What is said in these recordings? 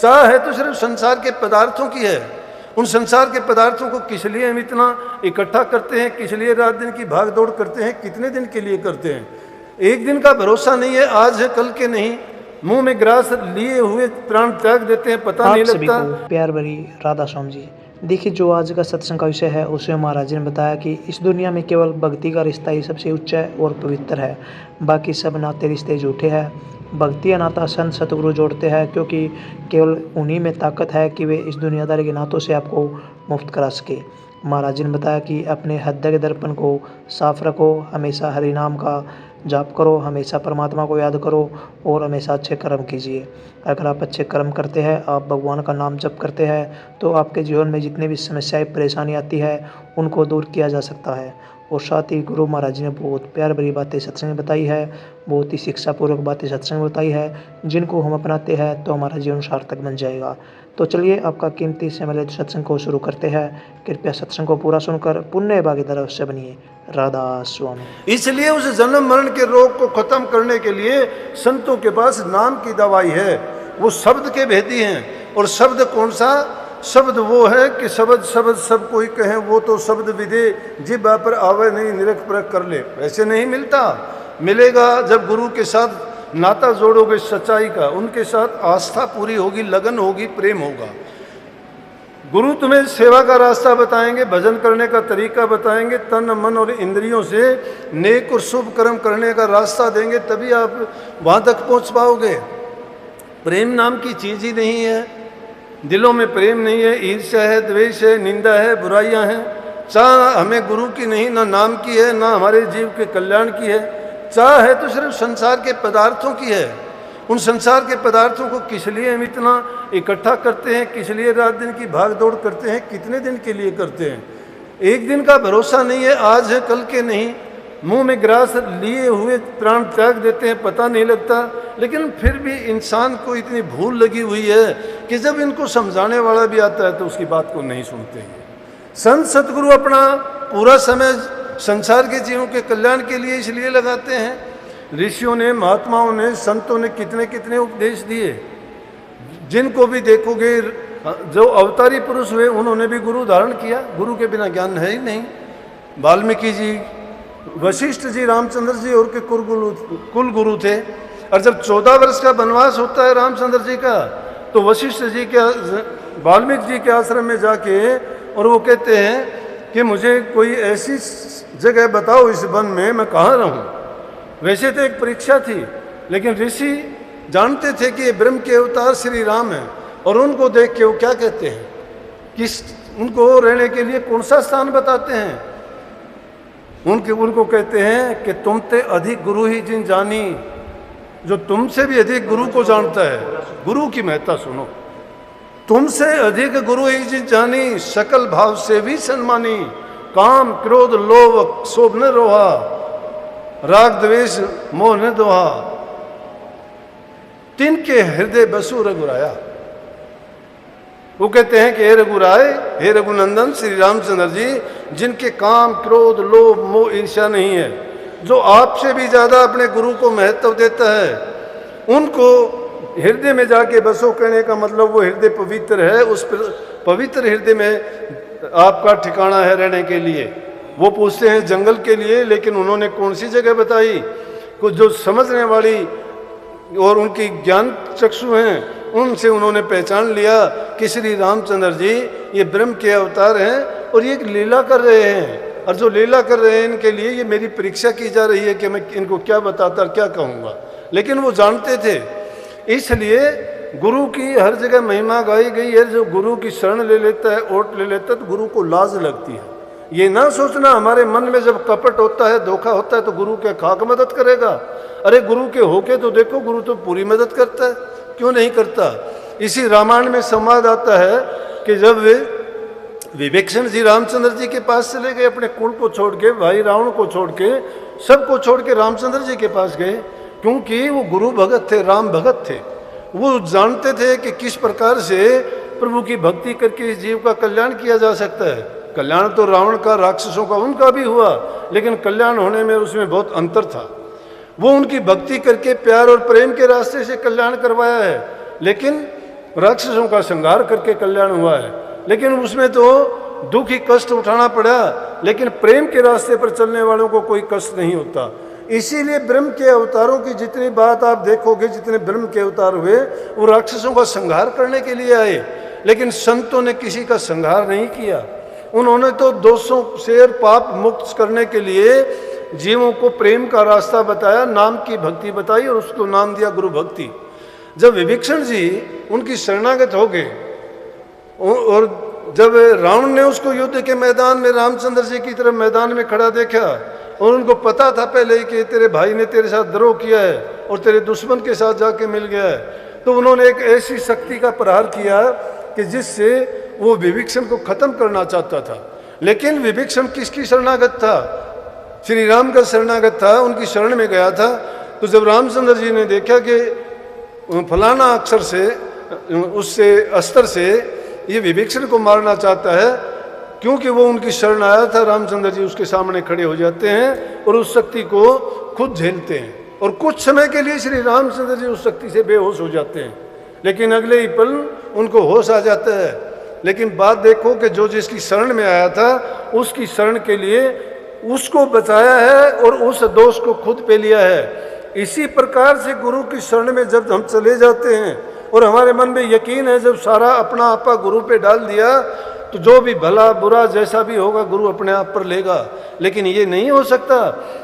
चाह है तो सिर्फ संसार के पदार्थों की है। उन संसार के पदार्थों को किस लिए हम इतना इकट्ठा करते हैं, किस लिए रात दिन की भाग दौड़ करते हैं, कितने दिन के लिए करते हैं? एक दिन का भरोसा नहीं है, आज है कल के नहीं। मुंह में ग्रास लिए हुए प्राण त्याग देते हैं, पता नहीं सभी लगता। को प्यार भरी राधा स्वामी जी। देखिए, जो आज का सत्संग का विषय है उसमें महाराज जी ने बताया कि इस दुनिया में केवल भक्ति का रिश्ता ही सबसे ऊंचा और पवित्र है, बाकी सब नाते रिश्ते झूठे हैं। भक्ति या नाता संत सतगुरु जोड़ते हैं, क्योंकि केवल उन्हीं में ताकत है कि वे इस दुनियादारी के नातों से आपको मुक्त करा सके। महाराज जी ने बताया कि अपने हृदय के दर्पण को साफ रखो, हमेशा हरि नाम का जाप करो, हमेशा परमात्मा को याद करो और हमेशा अच्छे कर्म कीजिए। अगर आप अच्छे कर्म करते हैं, आप भगवान का नाम जप करते हैं, तो आपके जीवन में जितनी भी समस्याएं परेशानी आती है उनको दूर किया जा सकता है। और साथ ही गुरु महाराज जी ने बहुत प्यार भरी बातें सत्संग में बताई है, बहुत ही शिक्षापूर्वक बातें सत्संग में बताई है, जिनको हम अपनाते हैं तो हमारा जीवन सार्थक बन जाएगा। तो चलिए, आपका कीमती समय लेते सत्संग को शुरू करते हैं। कृपया सत्संग को पूरा सुनकर पुण्य भागीदार अवश्य बनिए। राधा स्वामी। इसलिए उस जन्म मरण के रोग को खत्म करने के लिए संतों के पास नाम की दवाई है। वो शब्द के भेदी हैं। और शब्द कौन सा शब्द? वो है कि शब्द शब्द सब कोई कहे, वो तो शब्द विदे जिह्वा पर आवे नहीं, निरख परख कर ले। ऐसे नहीं मिलता। मिलेगा जब गुरु के साथ नाता जोड़ोगे सच्चाई का, उनके साथ आस्था पूरी होगी, लगन होगी, प्रेम होगा। गुरु तुम्हें सेवा का रास्ता बताएंगे, भजन करने का तरीका बताएंगे, तन मन और इंद्रियों से नेक और शुभ कर्म करने का रास्ता देंगे, तभी आप वहाँ तक पहुँच पाओगे। प्रेम नाम की चीज़ ही नहीं है, दिलों में प्रेम नहीं है, ईर्ष्या है, द्वेष है, निंदा है, बुराइयां हैं। चाह हमें गुरु की नहीं, ना नाम की है, ना हमारे जीव के कल्याण की है। चाह है तो सिर्फ संसार के पदार्थों की है। उन संसार के पदार्थों को किस लिए हम इतना इकट्ठा करते हैं, किस लिए रात दिन की भाग दौड़ करते हैं, कितने दिन के लिए करते हैं? एक दिन का भरोसा नहीं है, आज है कल के नहीं। मुंह में ग्रास लिए हुए प्राण त्याग देते हैं, पता नहीं लगता। लेकिन फिर भी इंसान को इतनी भूल लगी हुई है कि जब इनको समझाने वाला भी आता है तो उसकी बात को नहीं सुनते हैं। संत सतगुरु अपना पूरा समय संसार के जीवों के कल्याण के लिए इसलिए लगाते हैं। ऋषियों ने, महात्माओं ने, संतों ने कितने कितने उपदेश दिए। जिनको भी देखोगे, जो अवतारी पुरुष हुए उन्होंने भी गुरु धारण किया। गुरु के बिना ज्ञान है ही नहीं। वाल्मीकि जी, वशिष्ठ जी, रामचंद्र जी और के कुल गुरु थे। और जब 14 वर्ष का वनवास होता है रामचंद्र जी का, तो वशिष्ठ जी के, वाल्मीकि जी के आश्रम में जाके और वो कहते हैं कि मुझे कोई ऐसी जगह बताओ इस वन में, मैं कहाँ रहूं। वैसे तो एक परीक्षा थी, लेकिन ऋषि जानते थे कि ये ब्रह्म के अवतार श्री राम है। और उनको देख के वो क्या कहते हैं, किस उनको रहने के लिए कौन सा स्थान बताते हैं? उनको कहते हैं कि तुमते अधिक गुरु ही जिन जानी। जो तुमसे भी अधिक गुरु को जानता है, गुरु की महत्ता सुनो। तुमसे अधिक गुरु ही जिन जानी, सकल भाव से भी सन्मानी। काम क्रोध लोभ शोभ न रोहा, राग द्वेष मोह न दोहा। तिनके हृदय बसु रघुराया। वो कहते हैं कि हे रघुराय, हे रघुनंदन श्री रामचंद्र जी, जिनके काम क्रोध लोभ मोह ईर्ष्या नहीं है, जो आपसे भी ज्यादा अपने गुरु को महत्व देता है, उनको हृदय में जाके बसो। कहने का मतलब वो हृदय पवित्र है। उस पवित्र हृदय में आपका ठिकाना है रहने के लिए। वो पूछते हैं जंगल के लिए, लेकिन उन्होंने कौन सी जगह बताई? कुछ जो समझने वाली और उनकी ज्ञान चक्षु हैं, उनसे उन्होंने पहचान लिया कि श्री रामचंद्र जी ये ब्रह्म के अवतार हैं और ये एक लीला कर रहे हैं। और जो लीला कर रहे हैं, इनके लिए ये मेरी परीक्षा की जा रही है कि मैं इनको क्या बताता, क्या कहूँगा। लेकिन वो जानते थे, इसलिए गुरु की हर जगह महिमा गाई गई है। जो गुरु की शरण ले लेता है, ओट ले लेता है, तो गुरु को लाज लगती है। ये ना सोचना हमारे मन में जब कपट होता है, धोखा होता है, तो गुरु क्या खाक मदद करेगा? अरे गुरु के होके तो देखो, गुरु तो पूरी मदद करता है, क्यों नहीं करता? इसी रामायण में संवाद आता है कि जब वे विभीषण जी रामचंद्र जी के पास चले गए, अपने कुल को छोड़ के, भाई रावण को छोड़ के, सबको छोड़ के रामचंद्र जी के पास गए, क्योंकि वो गुरु भगत थे, राम भगत थे। वो जानते थे कि किस प्रकार से प्रभु की भक्ति करके इस जीव का कल्याण किया जा सकता है। कल्याण तो रावण का, राक्षसों का, उनका भी हुआ, लेकिन कल्याण होने में उसमें बहुत अंतर था। वो उनकी भक्ति करके प्यार और प्रेम के रास्ते से कल्याण करवाया है। लेकिन राक्षसों का संहार करके कल्याण हुआ है, लेकिन उसमें तो दुख ही कष्ट उठाना पड़ा, लेकिन प्रेम के रास्ते पर चलने वालों को कोई कष्ट नहीं होता। इसीलिए ब्रह्म के अवतारों की जितनी बात आप देखोगे, जितने ब्रह्म के अवतार हुए वो राक्षसों का संहार करने के लिए आए, लेकिन संतों ने किसी का संहार नहीं किया। उन्होंने तो दोषों से और पाप मुक्त करने के लिए जीवों को प्रेम का रास्ता बताया, नाम की भक्ति बताई और उसको नाम दिया गुरु भक्ति। जब विभीषण जी उनकी शरणागत हो गए और जब रावण ने उसको युद्ध के मैदान में रामचंद्र जी की तरफ मैदान में खड़ा देखा और उनको पता था पहले ही कि तेरे भाई ने तेरे साथ द्रोह किया है और तेरे दुश्मन के साथ जाके मिल गया है, तो उन्होंने एक ऐसी शक्ति का प्रहार किया कि जिससे वो विभीषण को खत्म करना चाहता था। लेकिन विभीषण किसकी शरणागत था? श्री राम का शरणागत था, उनकी शरण में गया था। तो जब रामचंद्र जी ने देखा कि फलाना अक्षर से उससे अस्त्र से ये विभीषण को मारना चाहता है, क्योंकि वो उनकी शरण आया था, रामचंद्र जी उसके सामने खड़े हो जाते हैं और उस शक्ति को खुद झेलते हैं और कुछ समय के लिए श्री रामचंद्र जी उस शक्ति से बेहोश हो जाते हैं, लेकिन अगले ही पल उनको होश आ जाता है। लेकिन बात देखो कि जो जिसकी शरण में आया था उसकी शरण के लिए उसको बचाया है और उस दोष को खुद पे लिया है। इसी प्रकार से गुरु की शरण में जब हम चले जाते हैं और हमारे मन में यकीन है, जब सारा अपना आपा गुरु पे डाल दिया तो जो भी भला बुरा जैसा भी होगा गुरु अपने आप पर लेगा। लेकिन ये नहीं हो सकता,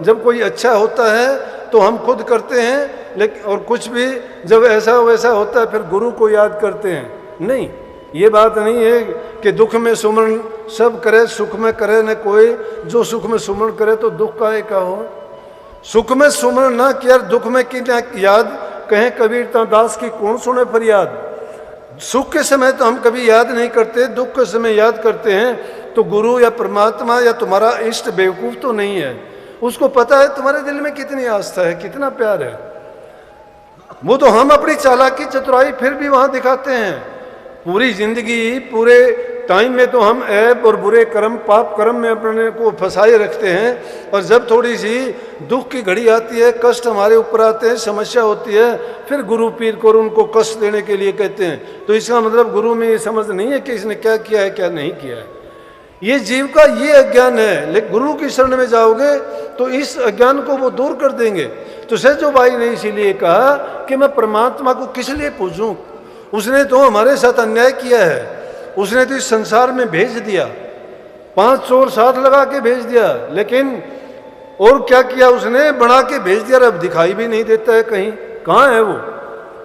जब कोई अच्छा होता है तो हम खुद करते हैं, लेकिन और कुछ भी जब ऐसा वैसा होता है फिर गुरु को याद करते हैं। नहीं, ये बात नहीं है कि दुख में सुमरण सब करे, सुख में करे न कोई, जो सुख में सुमरण करे तो दुख काहे का हो। सुख में सुमरण ना किया, दुख में की ना याद, कहें कबीर ता दास की कौन सुने फरियाद। सुख के समय तो हम कभी याद नहीं करते, दुख के समय याद करते हैं। तो गुरु या परमात्मा या तुम्हारा इष्ट बेवकूफ तो नहीं है, उसको पता है तुम्हारे दिल में कितनी आस्था है, कितना प्यार है। वो तो हम अपनी चालाकी चतुराई फिर भी वहां दिखाते हैं। पूरी जिंदगी पूरे टाइम में तो हम ऐब और बुरे कर्म पाप कर्म में अपने को फंसाए रखते हैं, और जब थोड़ी सी दुख की घड़ी आती है, कष्ट हमारे ऊपर आते हैं, समस्या होती है, फिर गुरु पीर को उनको कष्ट देने के लिए कहते हैं। तो इसका मतलब गुरु में ये समझ नहीं है कि इसने क्या किया है क्या नहीं किया है। ये जीव का ये अज्ञान है, लेकिन गुरु की शरण में जाओगे तो इस अज्ञान को वो दूर कर देंगे। तो सैजो भाई ने इसीलिए कहा कि मैं परमात्मा को किस लिए पूजूं, उसने तो हमारे साथ अन्याय किया है, उसने तो इस संसार में भेज दिया, 5 चोर साथ लगा के भेज दिया, लेकिन और क्या किया उसने, बना के भेज दिया, अब दिखाई भी नहीं देता है कहीं, कहाँ है वो।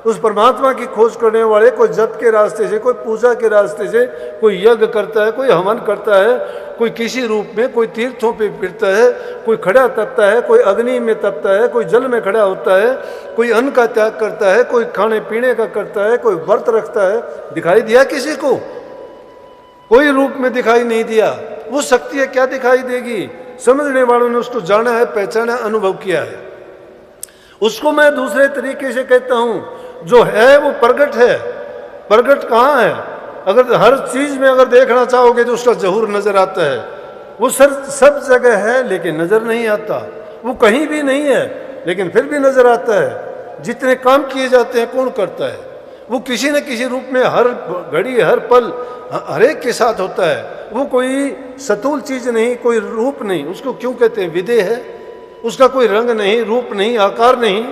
उस परमात्मा की खोज करने वाले कोई जप के रास्ते से, कोई पूजा के रास्ते से, कोई यज्ञ करता है, कोई हवन करता है, कोई किसी रूप में, कोई तीर्थों पे फिरता है, कोई खड़ा तपता है, कोई अग्नि में तपता है, कोई जल में खड़ा होता है, कोई अन्न का त्याग करता है, कोई खाने पीने का करता है, कोई व्रत रखता है। दिखाई दिया किसी को? कोई रूप में दिखाई नहीं दिया। वो शक्ति है, क्या दिखाई देगी? समझने वालों ने उसको जाना है, पहचाना, अनुभव किया है। उसको मैं दूसरे तरीके से कहता हूं, जो है वो प्रगट है। प्रगट कहाँ है? अगर हर चीज में अगर देखना चाहोगे तो उसका जहूर नजर आता है। वो सब जगह है लेकिन नजर नहीं आता। वो कहीं भी नहीं है लेकिन फिर भी नजर आता है। जितने काम किए जाते हैं कौन करता है? वो किसी न किसी रूप में हर घड़ी हर पल हर एक के साथ होता है। वो कोई सतूल चीज नहीं, कोई रूप नहीं। उसको क्यों कहते हैं? विदेह है। उसका कोई रंग नहीं, रूप नहीं, आकार नहीं।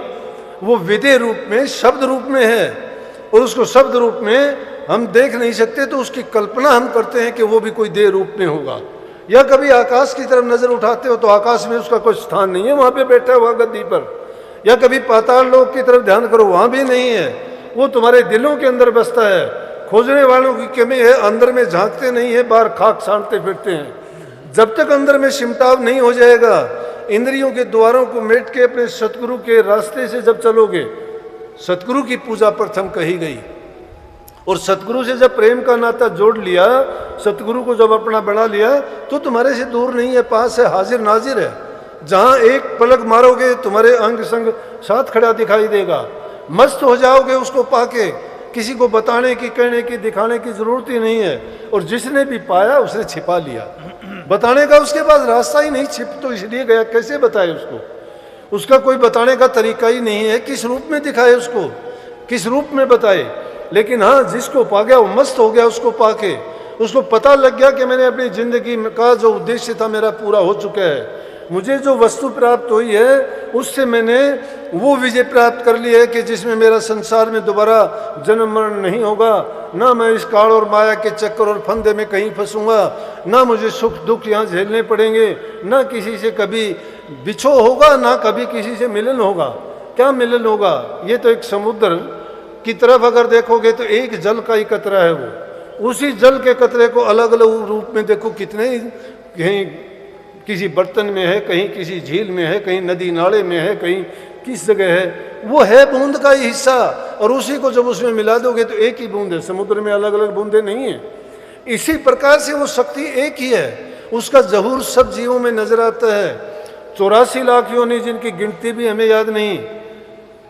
वो विदेह रूप में, शब्द रूप में है, और उसको शब्द रूप में हम देख नहीं सकते, तो उसकी कल्पना हम करते हैं कि वो भी कोई देह रूप में होगा। या कभी आकाश की तरफ नजर उठाते हो तो आकाश में उसका कोई स्थान नहीं है, वहां पे बैठा हुआ गद्दी पर। या कभी पाताल लोक की तरफ ध्यान करो, वहां भी नहीं है, वो तुम्हारे दिलों के अंदर बसता है। खोजने वालों की कमी है, अंदर में झांकते नहीं है, बाहर खाक छानते फिरते हैं। जब तक अंदर में सिमटाव नहीं हो जाएगा, इंद्रियों के द्वारों को मेट के अपने सतगुरु के रास्ते से जब चलोगे, सतगुरु की पूजा प्रथम कही गई, और सतगुरु से जब प्रेम का नाता जोड़ लिया, सतगुरु को जब अपना बना लिया, तो तुम्हारे से दूर नहीं है, पास है, हाजिर नाजिर है। जहां एक पलक मारोगे तुम्हारे अंग संग साथ खड़ा दिखाई देगा। मस्त हो जाओगे उसको पाके, किसी को बताने की, कहने की, दिखाने की जरूरत ही नहीं है। और जिसने भी पाया उसने छिपा लिया, बताने का उसके पास रास्ता ही नहीं। छिप तो इसलिए गया, कैसे बताए उसको? उसका कोई बताने का तरीका ही नहीं है। किस रूप में दिखाए उसको, किस रूप में बताए? लेकिन हाँ, जिसको पा गया वो मस्त हो गया, उसको पाके उसको पता लग गया कि मैंने अपनी ज़िंदगी का जो उद्देश्य था मेरा पूरा हो चुका है, मुझे जो वस्तु प्राप्त हुई है उससे मैंने वो विजय प्राप्त कर ली है कि जिसमें मेरा संसार में दोबारा जन्म मरण नहीं होगा, ना मैं इस काल और माया के चक्कर और फंदे में कहीं फंसूंगा, ना मुझे सुख दुख यहाँ झेलने पड़ेंगे, ना किसी से कभी बिछो होगा, ना कभी किसी से मिलन होगा। क्या मिलन होगा? ये तो एक समुद्र की तरफ अगर देखोगे तो एक जल का ही कतरा है वो, उसी जल के कतरे को अलग अलग रूप में देखो, कितने कहीं किसी बर्तन में है, कहीं किसी झील में है, कहीं नदी नाले में है, कहीं किस जगह है, वो है बूंद का ही हिस्सा, और उसी को जब उसमें मिला दोगे तो एक ही बूंद है। समुद्र में अलग अलग बूंदे नहीं है। इसी प्रकार से वो शक्ति एक ही है, उसका ज़हूर सब जीवों में नजर आता है। 84 लाख योनि जिनकी गिनती भी हमें याद नहीं,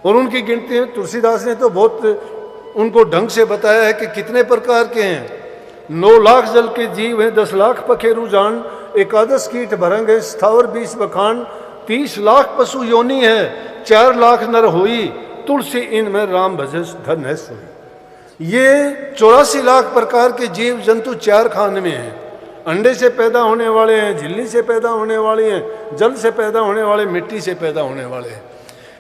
और उनकी गिनती तुलसीदास ने तो बहुत उनको ढंग से बताया है कि कितने प्रकार के हैं। 9 लाख जल के जीव हैं, 10 लाख पखेरु जान, 11 कीट भरंग है, स्थावर 20 बखान, 30 लाख पशु योनि है, 4 लाख नर होई, तुलसी इनमें राम भजस धन है सोई। ये 84 लाख प्रकार के जीव जंतु 4 खान में हैं। अंडे से पैदा होने वाले हैं, झिल्ली से पैदा होने वाले हैं, जल से पैदा होने वाले, मिट्टी से पैदा होने वाले हैं।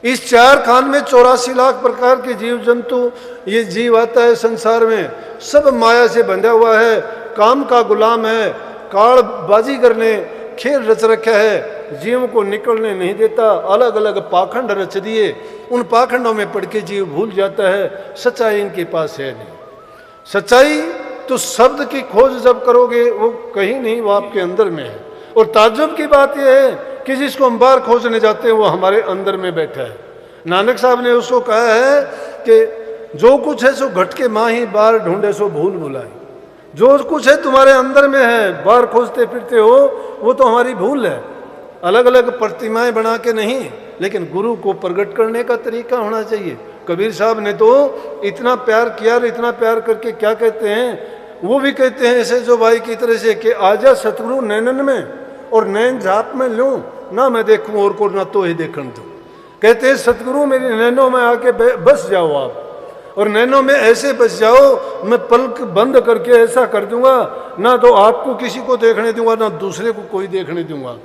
इस 4 खान में 84 लाख प्रकार के जीव जंतु ये जीव आता है संसार में, सब माया से बंधा हुआ है, काम का गुलाम है, काल बाजी करने खेल रच रखा है, जीव को निकलने नहीं देता, अलग अलग पाखंड रच दिए, उन पाखंडों में पड़ के जीव भूल जाता है, सच्चाई इनके पास है नहीं। सच्चाई तो शब्द की खोज जब करोगे वो कहीं नहीं, वो आपके अंदर में है। और ताज्जुब की बात यह है कि जिसको हम बाहर खोजने जाते हैं वो हमारे अंदर में बैठा है। नानक साहब ने उसको कहा है कि जो कुछ है सो घट के माही, बाहर ढूंढे सो भूल भुलाई। जो कुछ है तुम्हारे अंदर में है, बाहर खोजते फिरते हो, वो तो हमारी भूल है। अलग अलग प्रतिमाएं बना के नहीं, लेकिन गुरु को प्रकट करने का तरीका होना चाहिए। कबीर साहब ने तो इतना प्यार किया, और इतना प्यार करके क्या कहते हैं, वो भी कहते हैं ऐसे जो भाई की तरह से कि आजा सतगुरु नैनन में और नैन झाप में लूं, ना मैं देखूं और को ना तो ही देखण दूं। कहते हैं सतगुरु मेरी नैनों में आके बस जाओ आप, और नैनों में ऐसे बस जाओ, मैं पलक बंद करके ऐसा कर दूंगा, ना तो आपको किसी को देखने दूंगा, ना दूसरे को कोई देखने दूंगा।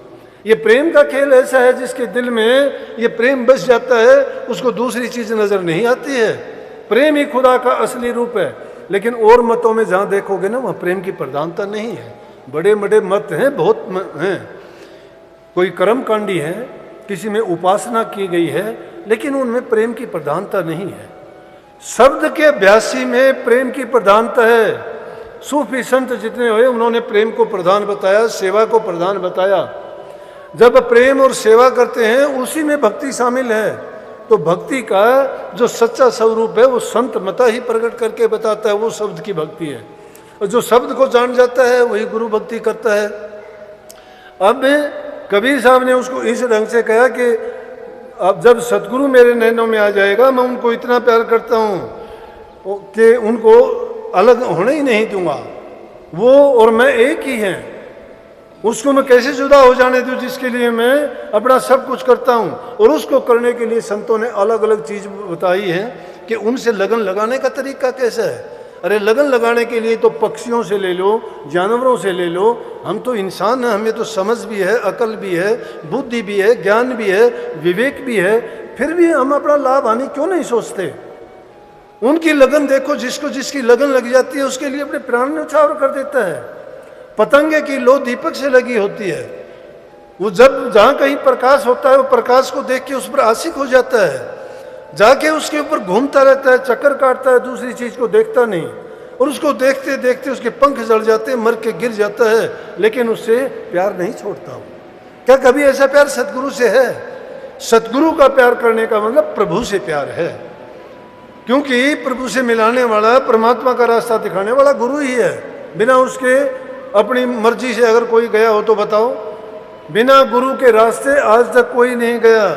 ये प्रेम का खेल ऐसा है जिसके दिल में ये प्रेम बस जाता है, उसको दूसरी चीज नजर नहीं आती है। प्रेम ही खुदा का असली रूप है। लेकिन और मतों में जहाँ देखोगे ना, वहाँ प्रेम की प्रधानता नहीं है। बड़े बड़े मत हैं, बहुत हैं, कोई कर्मकांडी है, किसी में उपासना की गई है, लेकिन उनमें प्रेम की प्रधानता नहीं है। शब्द के अभ्यासी में प्रेम की प्रधानता है। सूफी संत जितने हुए उन्होंने प्रेम को प्रधान बताया, सेवा को प्रधान बताया। जब प्रेम और सेवा करते हैं उसी में भक्ति शामिल है। तो भक्ति का जो सच्चा स्वरूप है वो संत मता ही प्रकट करके बताता है, वो शब्द की भक्ति है। और जो शब्द को जान जाता है वही गुरु भक्ति करता है। अब कबीर साहब ने उसको इस ढंग से कहा कि अब जब सतगुरु मेरे नैनों में आ जाएगा, मैं उनको इतना प्यार करता हूँ कि उनको अलग होने ही नहीं दूंगा। वो और मैं एक ही हैं, उसको मैं कैसे जुदा हो जाने दूं जिसके लिए मैं अपना सब कुछ करता हूं। और उसको करने के लिए संतों ने अलग अलग चीज बताई है कि उनसे लगन लगाने का तरीका कैसा है। अरे लगन लगाने के लिए तो पक्षियों से ले लो, जानवरों से ले लो, हम तो इंसान हैं, हमें तो समझ भी है, अकल भी है, बुद्धि भी है, ज्ञान भी है, विवेक भी है, फिर भी हम अपना लाभ हानि क्यों नहीं सोचते। उनकी लगन देखो, जिसको जिसकी लगन लग जाती है उसके लिए अपने प्राण न्यौछावर कर देता है। पतंगे की लो दीपक से लगी होती है, वो जब जहाँ कहीं प्रकाश होता है वो प्रकाश को देख के उस पर आशिक हो जाता है, जाके उसके ऊपर घूमता रहता है, चक्कर काटता है, दूसरी चीज को देखता नहीं। और उसको देखते देखते उसके पंख जल जाते हैं, मर के गिर जाता है, लेकिन उससे प्यार नहीं छोड़ता वो। क्या कभी ऐसा प्यार सतगुरु से है? सतगुरु का प्यार करने का मतलब प्रभु से प्यार है, क्योंकि प्रभु से मिलाने वाला, परमात्मा का रास्ता दिखाने वाला गुरु ही है। बिना उसके अपनी मर्जी से अगर कोई गया हो तो बताओ, बिना गुरु के रास्ते आज तक कोई नहीं गया।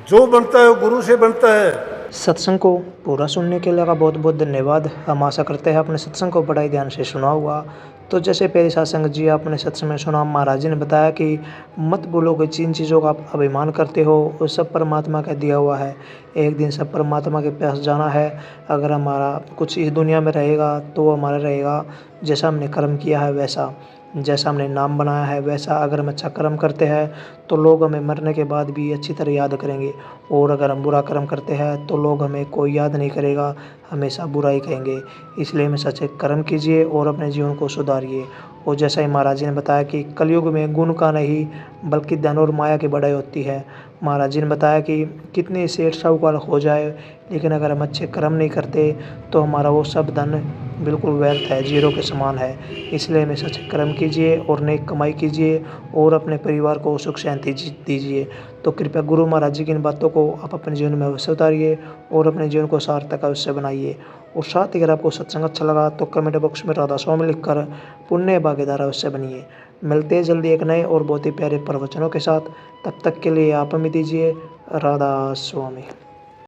जो बनता है वो गुरु से बनता है। सत्संग को पूरा सुनने के लिए बहुत बहुत धन्यवाद। हम आशा करते हैं आपने सत्संग को बड़ा ही ध्यान से सुना होगा। तो जैसे पहले सत्संग जी आपने सत्संग में सुना, महाराज जी ने बताया कि मत भूलो कि जिन चीज़ों का आप अभिमान करते हो वो सब परमात्मा का दिया हुआ है। एक दिन सब परमात्मा के पास जाना है। अगर हमारा कुछ इस दुनिया में रहेगा तो वो हमारा रहेगा जैसा हमने कर्म किया है वैसा, जैसा हमने नाम बनाया है वैसा। अगर हम अच्छा कर्म करते हैं तो लोग हमें मरने के बाद भी अच्छी तरह याद करेंगे, और अगर हम बुरा कर्म करते हैं तो लोग हमें कोई याद नहीं करेगा, हमेशा बुरा ही कहेंगे। इसलिए हमें सच्चे कर्म कीजिए और अपने जीवन को सुधारिए। और जैसा ही महाराज जी ने बताया कि कलयुग में गुण का नहीं बल्कि धन और माया की बढ़ाई होती है। महाराज जी ने बताया कि कितने सेठ साहूकार हो जाए, लेकिन अगर हम अच्छे कर्म नहीं करते तो हमारा वो सब धन बिल्कुल व्यर्थ है, जीरो के समान है। इसलिए हमें सच्चे कर्म कीजिए और नेक कमाई कीजिए और अपने परिवार को सुख शांति दीजिए। तो कृपया गुरु महाराज जी की इन बातों को आप अपने जीवन में अवश्य उतारिए और अपने जीवन को सार्थक अवश्य बनाइए। और साथ ही अगर आपको सत्संग अच्छा लगा तो कमेंट बॉक्स में राधा स्वामी लिखकर पुण्य भागीदार अवश्य बनिए। मिलते हैं जल्दी एक नए और बहुत ही प्यारे प्रवचनों के साथ। तब तक के लिए आप हमें दीजिए राधा स्वामी।